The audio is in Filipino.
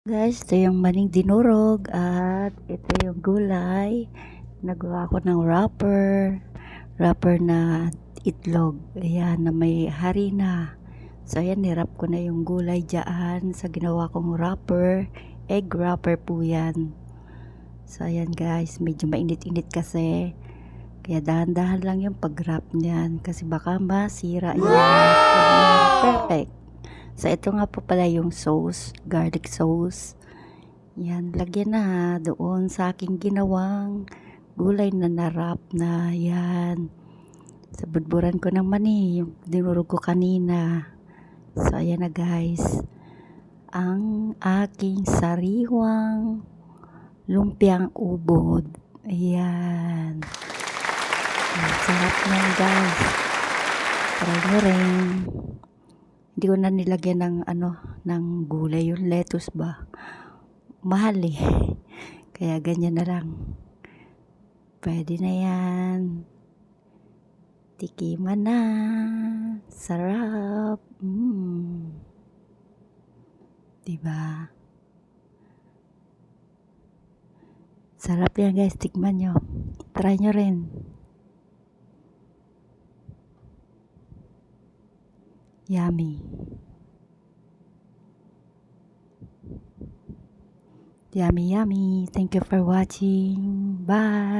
Guys, ito yung maning dinurog at ito yung gulay. Nagawa ko ng wrapper na itlog. Ayan, na may harina. So, ayan, nirap ko na yung gulay dyan sa ginawa kong wrapper. Egg wrapper po yan. So, ayan guys, medyo mainit-init kasi. Kaya dahan-dahan lang yung pag-wrap niyan kasi baka masira yung perfect. So, ito nga po pala yung sauce, garlic sauce. Yan, lagyan na doon sa aking ginawang gulay na narap na yan. Sa budburan ko ng mani, yung dinurog ko kanina. So, ayan na guys. Ang aking sariwang lumpiang ubod. Ayan. Ang sarap niyan guys. Try nyo rin. Hindi ko na nilagyan ng ng gulay, yung lettuce ba. Mahal eh. Kaya ganyan na lang. Pwede na yan. Tikiman na. Sarap. Diba? Sarap yan guys. Tikman nyo. Try nyo rin. Yummy. Yummy, yummy. Thank you for watching. Bye.